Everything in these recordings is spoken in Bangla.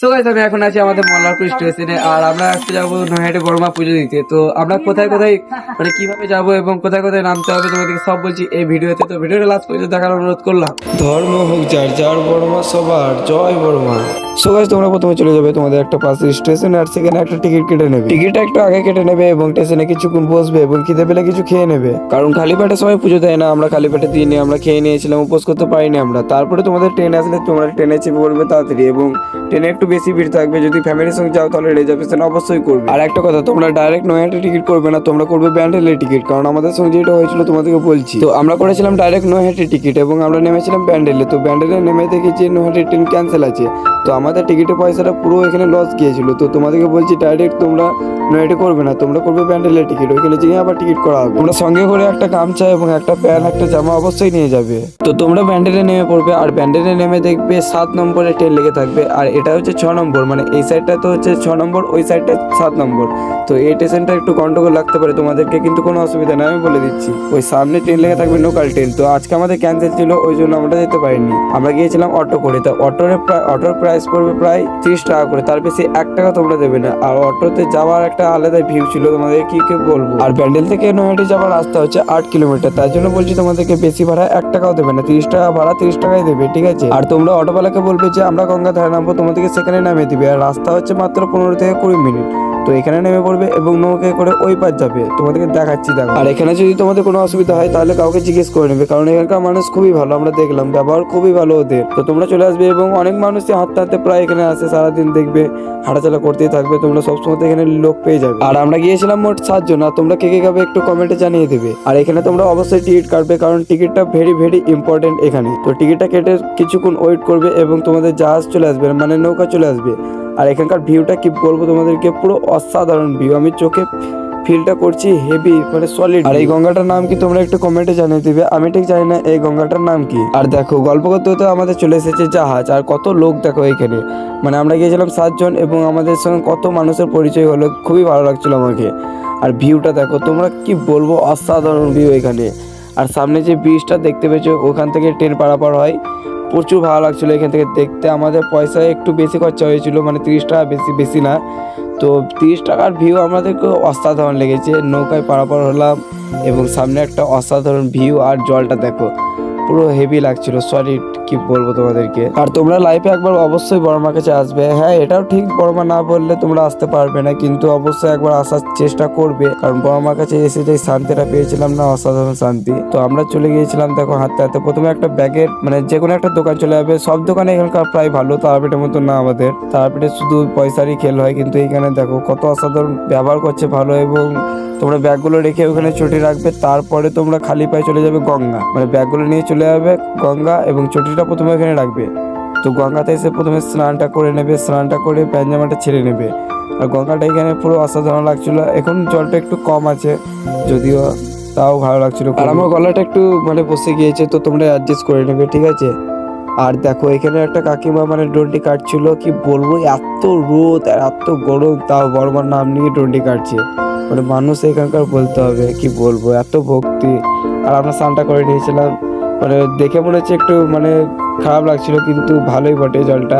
সো গাইস আমি এখন আছি আমাদের মল্লারপুর স্টেশনে, আর আমরা আজকে যাবো নৈহাটি বড়মা পুজো দিতে। তো আমরা কোথায় কোথায় মানে কিভাবে যাবো এবং কোথায় কোথায় নামতে হবে তোমাদেরকে সব বলছি এই ভিডিওতে। তো ভিডিওটা লাস্ট পর্যন্ত দেখার অনুরোধ করলাম। ধর্ম হোক যার যার, বড়মা সবার জয় বড়মা। সো গাইস তোমরা প্রথমে চলে যাবে তোমাদের একটা পাশে স্টেশন, আর সেখানে একটা টিকিট কেটে নেবে। টিকিটটা একটু আগে কেটে নেবে এবং স্টেশনে কিছুক্ষণ বসবে এবং খিদে পেলে কিছু খেয়ে নেবে, কারণ খালি পেটে সবাই পুজো দেয় না। আমরা খালি পেটে দিইনি, আমরা খেয়ে নিয়েছিলাম, উপোস করতে পারিনি আমরা। তারপরে তোমাদের ট্রেন আসলে তোমরা ট্রেনে চেপে পড়বে তাড়াতাড়ি, এবং ট্রেনে একটু বেশি ভিড় থাকবে। যদি ফ্যামিলির সঙ্গে যাও তাহলে রিজার্ভেশন অবশ্যই করবে। আর একটা কথা, তোমরা ডাইরেক্ট নৈহাটি টিকিট করবে না, তোমরা করবে ব্যান্ডেলের টিকিট, কারণ আমাদের সঙ্গে যেটা হয়েছিল তোমাদেরকে বলছি। তো আমরা করেছিলাম ডাইরেক্ট নৈহাটি টিকিট এবং আমরা নেমেছিলাম ব্যান্ডেলে। তো ব্যান্ডেলে নেমে দেখেছি নৈহাটি ট্রেন ক্যান্সেল আছে। তো আমাদের টিকিটের পয়সাটা পুরো এখানে লস গিয়েছিল। তো তোমাদেরকে বলছি ডাইরেক্ট তোমরা নৈহাটি করবে না, তোমরা করবে ব্যান্ডেলের টিকিট। ওইখানে যেয়ে আবার টিকিট করা হবে। তোমরা সঙ্গে করে একটা গামছা এবং একটা প্যান্ট একটা জামা অবশ্যই নিয়ে যাবে। তো তোমরা ব্যান্ডেলে নেমে পড়বে, আর ব্যান্ডেলে নেমে দেখবে 7 নম্বরে ট্রেন লেগে থাকবে, আর এটা হচ্ছে 6 নম্বর। মানে এই সাইডটা তো হচ্ছে 6 নম্বর, ওই সাইডটা 7 নম্বর। তো এই স্টেশনটা একটু গন্ডগোল লাগতে পারে তোমাদেরকে, কিন্তু কোনো অসুবিধা নেই, আমি বলে দিচ্ছি। ওই সামনে ট্রেন লেগে থাকবে লোকাল ট্রেন। তো আজকে আমাদের ক্যান্সেল ছিল, ওই জন্য আমরা যেতে পারিনি। আমরা গিয়েছিলাম অটো করে। তো অটোর প্রাইস পড়বে প্রায় 30 টাকা করে, তার বেশি 1 টাকা তোমরা দেবে না। আর অটোতে যাওয়ার একটা আলাদা ভিউ ছিল, তোমাদের কি বলবো। আর ব্যান্ডেল থেকে নৈহাটি যাওয়ার রাস্তা হচ্ছে 8 কিলোমিটার, তার জন্য বলছি তোমাদেরকে বেশি ভাড়া 1 টাকাও দেবে না, 30 টাকা ভাড়া 30 টাকাই দেবে, ঠিক আছে। আর তোমরা অটোওয়ালাকে বলবে যে আমরা গঙ্গাধারে নামবো, তোমাদেরকে সেখানে নামিয়ে দিবে। আর রাস্তা হচ্ছে মাত্র 15 থেকে 20 মিনিট। তো এখানে নেমে পড়বে এবং নৌকে করে ওই পার যাবে, তোমাদেরকে দেখাচ্ছি। দেখো, আর এখানে যদি তোমাদের কোনো অসুবিধা হয় তাহলে কাউকে জিজ্ঞেস করে নেবে, কারণ এখানকার মানুষ খুবই ভালো, আমরা দেখলাম ব্যবহার খুবই ভালো ওদের। তো তোমরা চলে আসবে, এবং অনেক মানুষই হাঁটতে হাঁটতে প্রায় এখানে আসে, সারাদিন দেখবে হাঁটাচলা করতেই থাকবে। তোমরা সবসময় এখানে লোক পেয়ে যাবে। আর আমরা গিয়েছিলাম মোট 7 জন। আর তোমরা কে কে যাবে একটু কমেন্টে জানিয়ে দেবে। আর এখানে তোমরা অবশ্যই টিকিট কাটবে, কারণ টিকিটটা ভেরি ভেরি ইম্পর্টেন্ট এখানে। তো টিকিটটা কেটে কিছুক্ষণ ওয়েট করবে এবং তোমাদের জাহাজ চলে আসবে, মানে নৌকা চলে আসবে। আর এখানকার ভিউটা কি বলবো তোমাদেরকে, পুরো অসাধারণ ভিউ, আমি চোখে ফিলটা করছি হেভি, মানে সলিড। আর এই গঙ্গাটার নাম কি তোমরা একটু কমেন্টে জানিয়ে দিবে, আমি ঠিক জানি না এই গঙ্গাটার নাম কি। আর দেখো, গল্প করতে হতে আমাদের চলে এসেছে জাহাজ, আর কত লোক দেখো এখানে। মানে আমরা গিয়েছিলাম 7 জন এবং আমাদের সঙ্গে কত মানুষের পরিচয় হলো, খুবই ভালো লাগছিল আমাকে। আর ভিউটা দেখো তোমরা, কি বলবো, অসাধারণ ভিউ এখানে। আর সামনে যে ব্রিজটা দেখতে পেয়েছো, ওখান থেকে ট্রেন পারাপার হয়, প্রচুর ভালো লাগছিলো এখান থেকে দেখতে। আমাদের পয়সা একটু বেশি খরচা হয়েছিল, মানে 30 টাকা, বেশি না। তো 30 টাকার ভিউ আমাদেরকে অসাধারণ লেগেছে। নৌকায় পারাপার হলাম এবং সামনে একটা অসাধারণ ভিউ, আর জলটা দেখো পুরো হেভি লাগছিল, সলিড, কি বলবো তোমাদেরকে। আর তোমরা লাইফে একবার অবশ্যই বড়মার কাছে আসবে। হ্যাঁ, এটাও ঠিক, বড়মা না বললে তোমরা আসতে পারবে না, কিন্তু অবশ্যই একবার আসার চেষ্টা করবে, কারণ বড়মার কাছে এসে যে শান্তিটা পেয়েছিলাম না, অসাধারণ শান্তি। তো আমরা চলে গিয়েছিলাম, দেখো হাঁটতে হাঁটতে প্রথমে একটা ব্যাগের মানে যে কোনো একটা দোকান চলে যাবে। সব দোকানে এখানকার প্রায় ভালো, তারাপীঠের মতো না আমাদের। তারাপীঠে শুধু পয়সারই খেল হয়, কিন্তু এখানে দেখো কত অসাধারণ ব্যবহার করছে, ভালো। এবং তোমরা ব্যাগগুলো রেখে ওখানে চটি রাখবে, তারপরে তোমরা খালি পায়ে চলে যাবে গঙ্গা, মানে ব্যাগগুলো নিয়ে চলে যাবে গঙ্গা, এবং চটিটা প্রথমে এখানে রাখবে। তো গঙ্গাতে এসে প্রথমে স্নানটা করে নেবে, স্নানটা করে প্যান্ট ছেড়ে নেবে। আর গঙ্গাটা এখানে পুরো অসাধারণ লাগছিল। এখন জলটা একটু কম আছে যদিও, তাও ভালো লাগছিল। আর আমার গলাটা একটু মানে বসে গিয়েছে, তো তোমরা অ্যাডজাস্ট করে নেবে, ঠিক আছে। আর দেখো এখানে একটা কাকিমা মানে ডন্ডি কাটছিল, কি বলবো, এত রোদ আর এত গরম, তাও বড়মার নাম নিয়ে ডন্ডি কাটছে। মানে মানুষ এখানকার বলতে হবে, কি বলবো, এত ভক্তি। আর আমরা স্নানটা করে নিয়েছিলাম, মানে দেখে মনে হচ্ছে একটু মানে খারাপ লাগছিল, কিন্তু ভালোই বটে, জলটা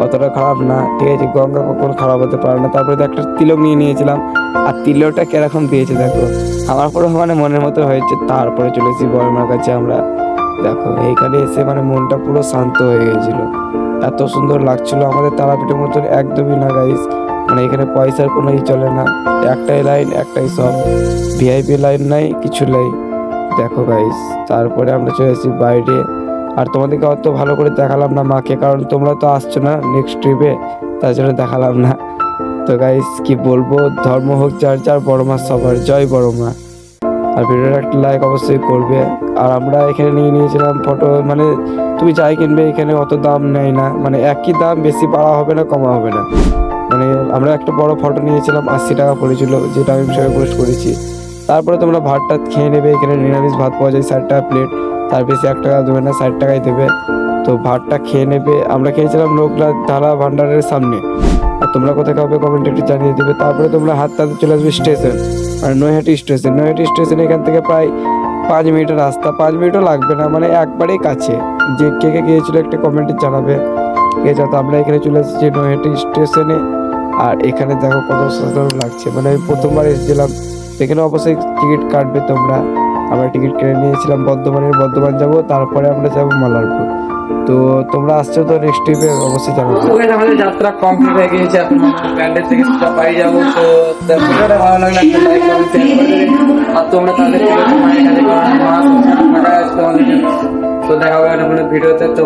অতটা খারাপ না, ঠিক আছে। গঙ্গা কখনো খারাপ হতে পারে না। তারপরে একটা তিলক নিয়ে নিয়েছিলাম, আর তিলকটা কিরকম দিয়েছে দেখো, আমার পুরো মানে মনের মতো হয়েছে। তারপরে চলেছি বড়মার কাছে আমরা। দেখো এইখানে এসে মানে মনটা পুরো শান্ত হয়ে গেছিল, এত সুন্দর লাগছিল। আমাদের তারাপীঠের মতন একদমই না গাইস, মানে এখানে পয়সার কোনো চলে না, একটাই লাইন, একটাই সব, ভিআইপি লাইন নাই, কিছু নাই। দেখো গাইস, তারপরে আমরা চলে এসেছি বাইরে। আর তোমাদেরকে অত ভালো করে দেখালাম না মাকে, কারণ তোমরা তো আসছো না নেক্সট ট্রিপে, তার জন্য দেখালাম না। তো গাইস কি বলবো, ধর্ম হোক যার যার, বড়মা সবার জয় বড়মা। আর ভিডিওটা একটা লাইক অবশ্যই করবে। আর আমরা এখানে নিয়ে নিয়েছিলাম ফটো, মানে তুমি যাই কিনবে এখানে অত দাম নেয় না, মানে একই দাম, বেশি বাড়া হবে না কমা হবে না। মানে আমরা একটা বড় ফটো নিয়েছিলাম, 80 টাকা পড়েছিল, যেটা আমি সবাই পোস্ট করেছি। তারপরে তোমরা ভাতটা খেয়ে নেবে, এখানে নিরামিষ ভাত পাওয়া যায় 60 টাকা প্লেট, তার বেশি 1 টাকা দেবে না, 60 টাকাই দেবে। তো ভাতটা খেয়ে নেবে। আমরা খেয়েছিলাম লোকনাথ ঢালা ভান্ডারের সামনে। আর তোমরা কোথায় খাবে কমেন্টে একটু জানিয়ে দেবে। তারপরে তোমরা হাঁটতে হাঁটতে চলে আসবে স্টেশন, মানে নৈহাটি স্টেশন। নৈহাটি স্টেশন এখান থেকে প্রায় 5 মিনিটের রাস্তা, 5 মিনিটও লাগবে না, মানে একবারেই কাছে। যে কে কে গিয়েছিল একটা কমেন্টে জানাবে। ঠিক আছে, তো আমরা এখানে চলে এসেছি নৈহাটি স্টেশনে। আর এখানে দেখো কত সাধারণ লাগছে, মানে আমি প্রথমবার এসেছিলাম। এখানে অবশ্যই টিকিট কাটবে তোমরা। আমরা টিকিট কেটে নিয়েছিলাম বর্ধমান যাব, তারপরে আমরা যাব মল্লারপুর। তো তোমরা আসছো তো নেক্সট ট্রিপে অবশ্যই জানাবো। আমাদের যাত্রা কমপ্লিট হয়ে গিয়েছে, এখন ব্যান্ডেজ থেকে বাড়ি যাবো। তো ভিডিওটা ভালো লাগলে একটা লাইক কমেন্ট শেয়ার করে দেবে। আর তোমরা তাদের মায়ের কাছে ফাঁকা আছে তোমাদের। তো দেখা হবে অন্য কোনো ভিডিওতে। তো